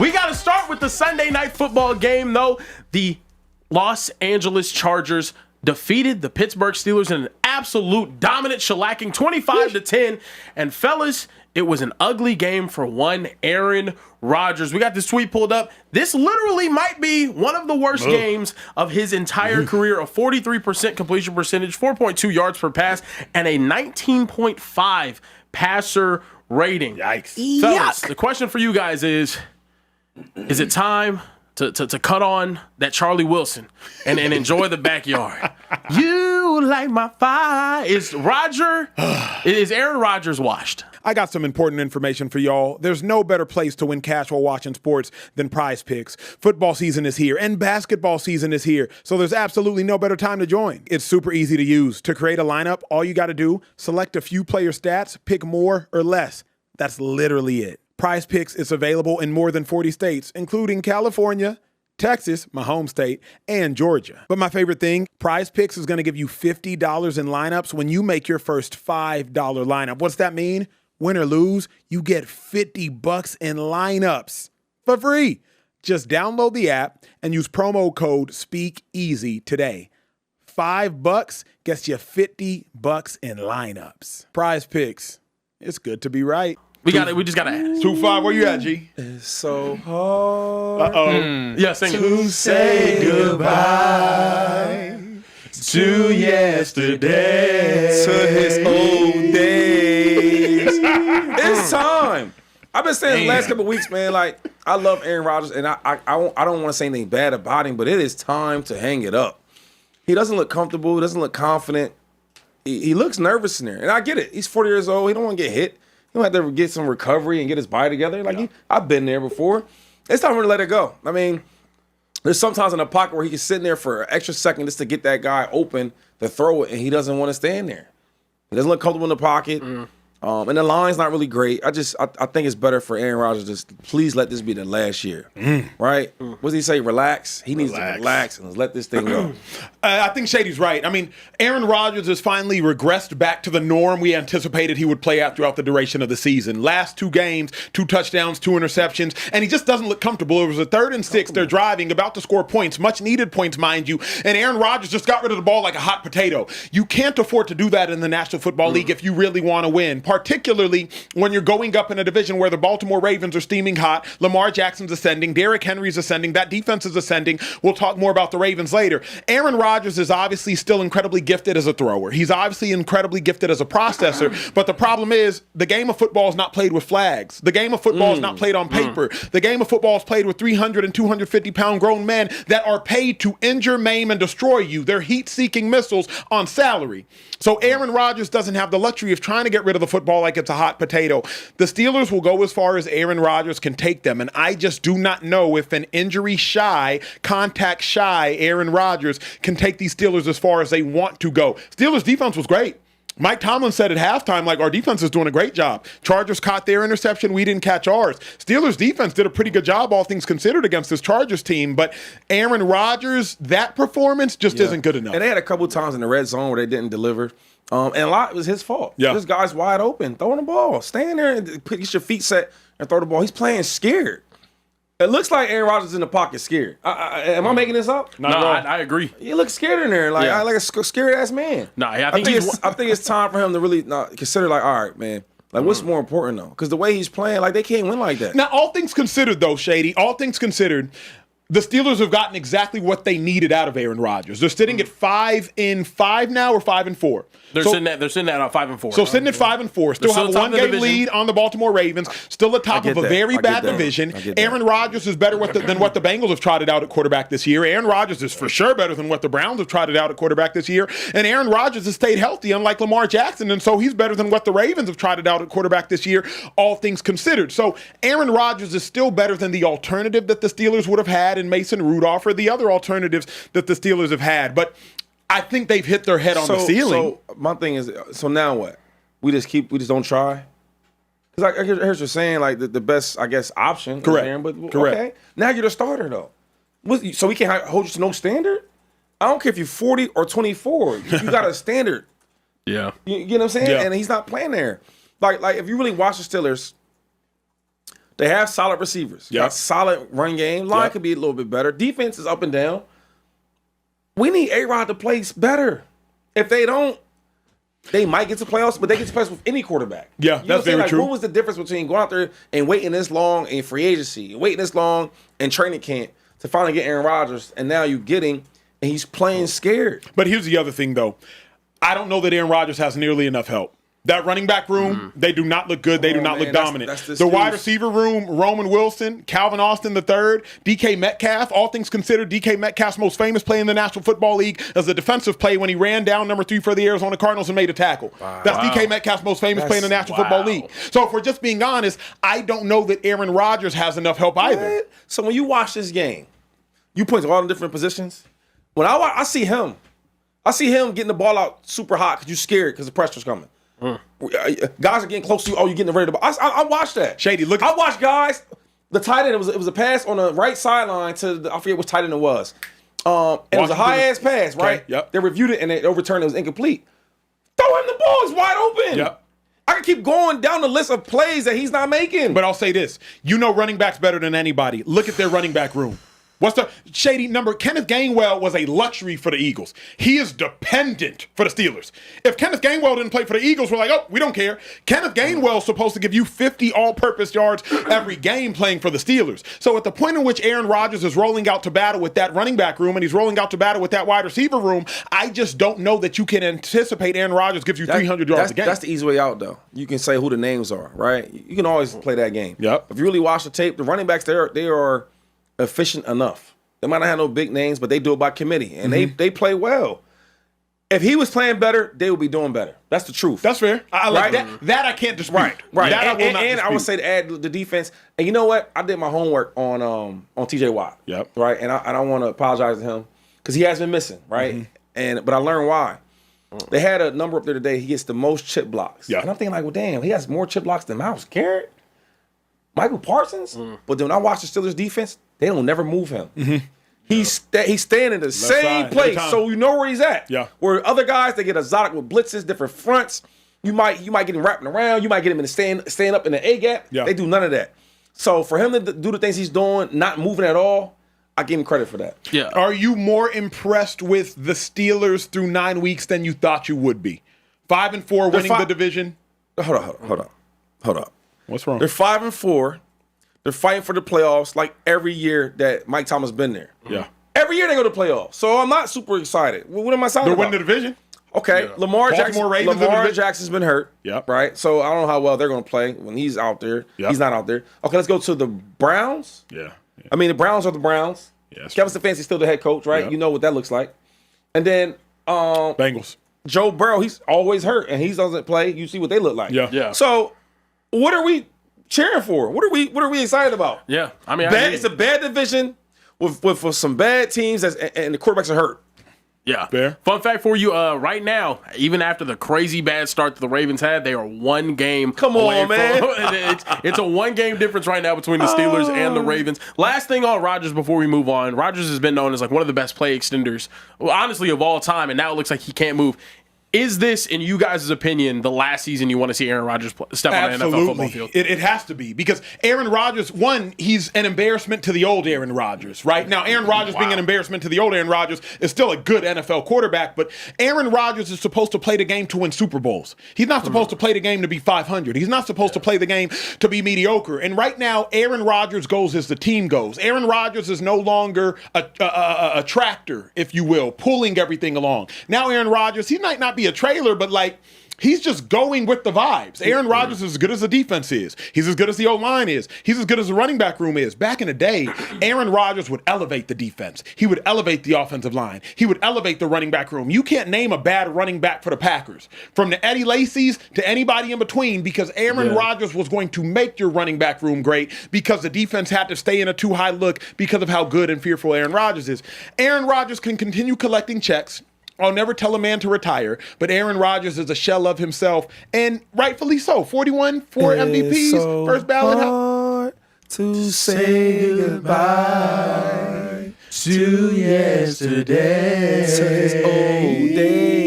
We got to start with the Sunday night football game, though. The Los Angeles Chargers defeated the Pittsburgh Steelers in an absolute dominant shellacking, 25-10. And fellas, it was an ugly game for one Aaron Rodgers. We got this tweet pulled up. This literally might be one of the worst games of his entire career. A 43% completion percentage, 4.2 yards per pass, and a 19.5 passer rating. Yikes. Fellas, the question for you guys is it time to cut on that Charlie Wilson and enjoy the backyard? You light my fire. Is Aaron Rodgers washed? I got some important information for y'all. There's no better place to win cash while watching sports than PrizePicks. Football season is here and basketball season is here, so there's absolutely no better time to join. It's super easy to use. To create a lineup, all you got to do, select a few player stats, pick more or less. That's literally it. PrizePicks is available in more than 40 states, including California, Texas, my home state, and Georgia. But my favorite thing, PrizePicks is going to give you $50 in lineups when you make your first $5 lineup. What's that mean? Win or lose, you get $50 in lineups for free. Just download the app and use promo code Speakeasy today. $5 gets you $50 in lineups. PrizePicks. It's good to be right. We just gotta ask. 2-5, where you at, G? It's so hard. Yeah, sing to it. say goodbye to yesterday, to his old days. It's time. I've been saying the last couple of weeks, man, like, I love Aaron Rodgers, and I don't want to say anything bad about him, but it is time to hang it up. He doesn't look comfortable. He doesn't look confident. He looks nervous in there, and I get it. He's 40 years old. He don't want to get hit. He don't have to get some recovery and get his body together. Like, I've been there before. It's time for him to let it go. I mean, there's sometimes in a pocket where he can sit in there for an extra second just to get that guy open to throw it, and he doesn't want to stand there. He doesn't look comfortable in the pocket. And the line's not really great. I think it's better for Aaron Rodgers to just please let this be the last year. Right? What does he say? Relax? He needs to relax and let this thing go. I think Shady's right. I mean, Aaron Rodgers has finally regressed back to the norm we anticipated he would play out throughout the duration of the season. Last 2 games, 2 touchdowns, 2 interceptions, and he just doesn't look comfortable. It was a 3rd and 6. They're driving, about to score points, much needed points, mind you, and Aaron Rodgers just got rid of the ball like a hot potato. You can't afford to do that in the National Football League if you really want to win, particularly when you're going up in a division where the Baltimore Ravens are steaming hot, Lamar Jackson's ascending, Derrick Henry's ascending, that defense is ascending. We'll talk more about the Ravens later. Aaron Rodgers is obviously still incredibly gifted as a thrower. He's obviously incredibly gifted as a processor, but the problem is the game of football is not played with flags. The game of football is not played on paper. The game of football is played with 300 and 250-pound grown men that are paid to injure, maim, and destroy you. They're heat-seeking missiles on salary. So Aaron Rodgers doesn't have the luxury of trying to get rid of the football like it's a hot potato. The Steelers will go as far as Aaron Rodgers can take them, and I just do not know if an injury-shy, contact-shy Aaron Rodgers can take these Steelers as far as they want to go. Steelers' defense was great. Mike Tomlin said at halftime, like, our defense is doing a great job. Chargers caught their interception. We didn't catch ours. Steelers' defense did a pretty good job, all things considered, against this Chargers team. But Aaron Rodgers, that performance just isn't good enough. And they had a couple times in the red zone where they didn't deliver. And a lot was his fault. This guy's wide open, throwing the ball. Stand there and get your feet set and throw the ball. He's playing scared. It looks like Aaron Rodgers is in the pocket scared. Am I making this up? No, I agree. He looks scared in there, like a scared-ass man. I think it's time for him to really consider, like, all right, man. Like, what's more important, though? Because the way he's playing, like, they can't win like that. Now, all things considered, though, Shady, all things considered, the Steelers have gotten exactly what they needed out of Aaron Rodgers. They're sitting at 5-5 now, or 5-4. They're sitting at 5-4. So sitting at 5-4. Still have a 1-game lead on the Baltimore Ravens. Still atop of a very bad division. Aaron Rodgers is better than what the Bengals have trotted out at quarterback this year. Aaron Rodgers is for sure better than what the Browns have trotted out at quarterback this year. And Aaron Rodgers has stayed healthy, unlike Lamar Jackson. And so he's better than what the Ravens have trotted out at quarterback this year, all things considered. So Aaron Rodgers is still better than the alternative that the Steelers would have had in Mason Rudolph, or the other alternatives that the Steelers have had. But I think they've hit their head on the ceiling. So my thing is, so now what? We just don't try? Because I hear what you're saying, like, the best, I guess, option. Correct. Aaron, but Correct. Okay. Now you're the starter, though. So we can't hold you to no standard? I don't care if you're 40 or 24. You got a standard. Yeah. You know what I'm saying? Yeah. And he's not playing there. Like if you really watch the Steelers, They have solid receivers. Yep. Got solid run game. Line could be a little bit better. Defense is up and down. We need A-Rod to play better. If they don't, they might get to playoffs, but they get to playoffs with any quarterback. Yeah, that's very true. What was the difference between going out there and waiting this long in free agency, waiting this long in training camp to finally get Aaron Rodgers, and now you're getting, and he's playing scared. But here's the other thing, though. I don't know that Aaron Rodgers has nearly enough help. That running back room, they do not look good. They do not look dominant. That's the wide receiver room, Roman Wilson, Calvin Austin III, DK Metcalf. All things considered, DK Metcalf's most famous play in the National Football League as a defensive play when he ran down number 3 for the Arizona Cardinals and made a tackle. That's DK Metcalf's most famous play in the National Football League. So if we're just being honest, I don't know that Aaron Rodgers has enough help either. What? So when you watch this game, you point to all the different positions. When I see him getting the ball out super hot because you're scared because the pressure's coming. Guys are getting close to you. Oh, you're getting ready to. I watched that. Shady, look. I watched guys. The tight end. It was a pass on the right sideline to I forget which tight end it was. And it was a high ass pass, right? Yep. They reviewed it and they overturned it. It was incomplete. Throw him the ball. It's wide open. Yep. I can keep going down the list of plays that he's not making. But I'll say this: you know, running backs better than anybody. Look at their running back room. What's the Shady number? Kenneth Gainwell was a luxury for the Eagles. He is dependent for the Steelers. If Kenneth Gainwell didn't play for the Eagles, we're like, oh, we don't care. Kenneth Gainwell's supposed to give you 50 all-purpose yards every game playing for the Steelers. So at the point in which Aaron Rodgers is rolling out to battle with that running back room and he's rolling out to battle with that wide receiver room, I just don't know that you can anticipate Aaron Rodgers gives you 300 yards a game. That's the easy way out, though. You can say who the names are, right? You can always play that game. Yep. If you really watch the tape, the running backs, they are efficient enough. They might not have no big names, but they do it by committee, and they play well. If he was playing better, they would be doing better. That's the truth. That's fair. I like Right? that. I can't dispute. Right. That I will not and I would dispute. say to add the defense. And you know what? I did my homework on T.J. Watt. Yep. Right. And I want to apologize to him because he has been missing. Right. But I learned why. They had a number up there today. He gets the most chip blocks. Yeah. And I'm thinking like, well, damn, he has more chip blocks than Myles Garrett, Michael Parsons. But then when I watch the Steelers defense, they don't never move him. He's staying in the same side, place, every time. so you know where he's at. Yeah. Where other guys, they get exotic with blitzes, different fronts. You might get him wrapping around. You might get him in the staying up in the A gap. Yeah. They do none of that. So for him to do the things he's doing, not moving at all, I give him credit for that. Yeah. Are you more impressed with the Steelers through 9 weeks than you thought you would be? 5-4, winning the division. Hold up. What's wrong? They're 5-4. They're fighting for the playoffs like every year that Mike Thomas been there. Yeah. Every year they go to playoffs. So I'm not super excited. What am I excited They're about? winning the division. Okay, Yeah. Lamar Ravens Jackson's been hurt. Yep. Right? So I don't know how well they're going to play when he's out there. Yep. He's not out there. Okay, let's go to the Browns. Yeah. I mean, the Browns are the Browns. Yes. Kevin Stefanski's still the head coach, right? Yep. You know what that looks like. And then Bengals. Joe Burrow, he's always hurt, and he doesn't play. You see what they look like. Yeah. Yeah. So what are we cheering for? What are we excited about? Yeah. I mean, It's a bad division with some bad teams and the quarterbacks are hurt. Yeah. Fair. Fun fact for you, right now, even after the crazy bad start that the Ravens had, they are one game. Come on, away man. It's a 1 game difference right now between the Steelers and the Ravens. Last thing on Rodgers before we move on. Rodgers has been known as like one of the best play extenders, well, honestly, of all time, and now it looks like he can't move. Is this, in you guys' opinion, the last season you want to see Aaron Rodgers step on an NFL football field? It has to be because Aaron Rodgers, one, he's an embarrassment to the old Aaron Rodgers, right? Now, Aaron Rodgers being an embarrassment to the old Aaron Rodgers is still a good NFL quarterback, but Aaron Rodgers is supposed to play the game to win Super Bowls. He's not supposed to play the game to be 500. He's not supposed to play the game to be mediocre. And right now, Aaron Rodgers goes as the team goes. Aaron Rodgers is no longer a tractor, if you will, pulling everything along. Now, Aaron Rodgers, he might not be a trailer, but like he's just going with the vibes. Aaron Rodgers is as good as the defense is. He's as good as the O-line is. He's as good as the running back room is. Back in the day, Aaron Rodgers would elevate the defense. He would elevate the offensive line. He would elevate the running back room. You can't name a bad running back for the Packers. From the Eddie Lacy's to anybody in between, because Aaron Rodgers was going to make your running back room great because the defense had to stay in a too high look because of how good and fearful Aaron Rodgers is. Aaron Rodgers can continue collecting checks. I'll never tell a man to retire, but Aaron Rodgers is a shell of himself, and rightfully so. 41, 4 MVPs, so first ballot. hard to say goodbye to yesterday, to his old days.